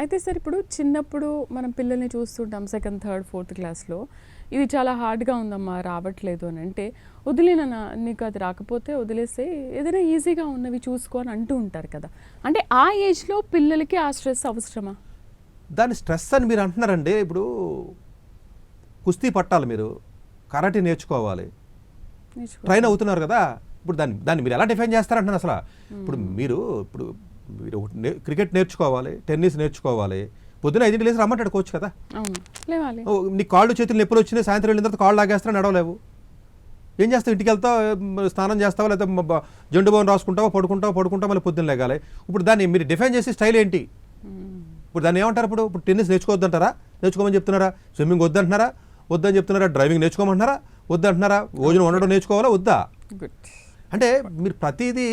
అయితే సార్ ఇప్పుడు చిన్నప్పుడు మనం పిల్లల్ని చూస్తుంటాం సెకండ్, థర్డ్, ఫోర్త్ క్లాస్లో ఇది చాలా హార్డ్గా ఉందమ్మా రావట్లేదు అని అంటే వదిలేనా నీకు అది రాకపోతే వదిలేస్తే ఏదైనా ఈజీగా ఉన్నవి చూసుకో అని అంటూ ఉంటారు కదా. అంటే ఆ ఏజ్లో పిల్లలకి ఆ స్ట్రెస్ అవసరమా? దాని స్ట్రెస్ అని మీరు అంటున్నారండి. ఇప్పుడు కుస్తీ పట్టాలి, మీరు కరాటే నేర్చుకోవాలి, ట్రైన్ అవుతున్నారు కదా. ఇప్పుడు దాన్ని మీరు ఎలా డిఫైన్ చేస్తారంటున్నారు అసలు? ఇప్పుడు మీరు క్రికెట్ నేర్చుకోవాలి, టెన్నిస్ నేర్చుకోవాలి, పొద్దున 5 లేసి రమ్మంటాడు కోచ్ కదా. నీ కాళ్ళు చేతులు నొప్పులు వచ్చినాయి, సాయంత్రం వెళ్ళిన తర్వాత కాళ్ళు లాగేస్తా నడవలేవు, ఏం చేస్తావు? ఇంటికి వెళ్తావు, స్నానం చేస్తావా, లేదా జండు బాగుని రాసుకుంటావా, పడుకుంటావు, మళ్ళీ పొద్దున్న లేగాలి. ఇప్పుడు దాన్ని మీరు డిఫైన్ చేసే స్టైల్ ఏంటి? ఇప్పుడు దాన్ని ఏమంటారు? ఇప్పుడు టెన్నిస్ నేర్చుకోవద్దంటారా? నేర్చుకోమని చెప్తున్నారా? స్విమ్మింగ్ వద్దంటున్నారా? వద్దని చెప్తున్నారా? డ్రైవింగ్ నేర్చుకోమంటున్నారా? వద్దంటున్నారా? భోజనం వండడం నేర్చుకోవాలా వద్దా? అంటే మీరు ప్రతిదీ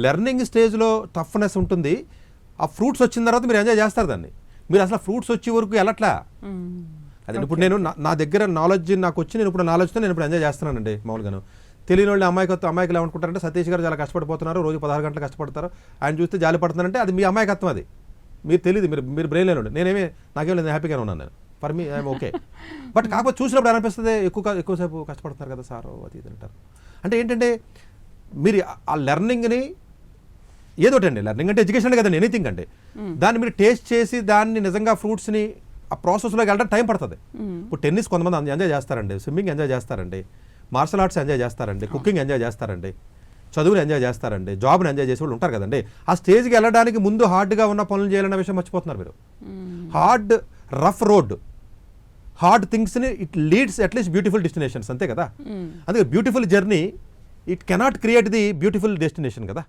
లెర్నింగ్ స్టేజ్లో టఫ్నెస్ ఉంటుంది. ఆ ఫ్రూట్స్ వచ్చిన తర్వాత మీరు ఎంజాయ్ చేస్తారు దాన్ని. మీరు అసలు ఫ్రూట్స్ వచ్చే వరకు వెళ్ళట్లా. అదే ఇప్పుడు నేను నా దగ్గర నాలెడ్జ్ నాకు వచ్చి నేను ఇప్పుడు నాలెడ్జ్తో నేను ఇప్పుడు ఎంజాయ్ చేస్తున్నానండి. మామూలుగాను తెలియని వాళ్ళు అమ్మాయిలు ఏమనుకుంటారంటే సతీష్ గారు చాలా కష్టపడిపోతున్నారు, రోజు 16 గంటలు కష్టపడతారు, ఆయన చూస్తే జాలి పడుతున్నారంటే అది మీ అమాయకత్వం. అది మీరు తెలియదు, మీరు బ్రెయిన్ లేనండి. నేనేమి నాకేం లేదు, హ్యాపీగానే ఉన్నాను నేను. For me I'm okay. But కాకపోతే చూసినప్పుడు అనిపిస్తుంది ఎక్కువసేపు కష్టపడుతున్నారు కదా సార్ అది ఇది అంటారు. అంటే ఏంటంటే మీరు ఆ లెర్నింగ్ని ఏదోటి అండి, లెర్నింగ్ అంటే ఎడ్యుకేషన్ కదండి, ఎనీథింగ్ అంటే దాన్ని మీరు టేస్ట్ చేసి దాన్ని నిజంగా ఫ్రూట్స్ని ఆ ప్రాసెస్లోకి వెళ్ళడం టైం పడుతుంది. ఇప్పుడు టెన్నిస్ కొంతమంది ఎంజాయ్ చేస్తారండి, స్విమ్మింగ్ ఎంజాయ్ చేస్తారండి, మార్షల్ ఆర్ట్స్ ఎంజాయ్ చేస్తారండి, కుకింగ్ ఎంజాయ్ చేస్తారండి, చదువుని ఎంజాయ్ చేస్తారండి, జాబ్ని ఎంజాయ్ చేసే వాళ్ళు ఉంటారు కదండి. ఆ స్టేజ్కి వెళ్ళడానికి ముందు హార్డ్గా ఉన్న పనులు చేయాలన్న విషయం మర్చిపోతున్నారు మీరు. హార్డ్ రఫ్ రోడ్, హార్డ్ థింగ్స్ని it leads at least beautiful destinations, అంతే కదా. అందుకే beautiful journey it cannot create the beautiful destination కదా.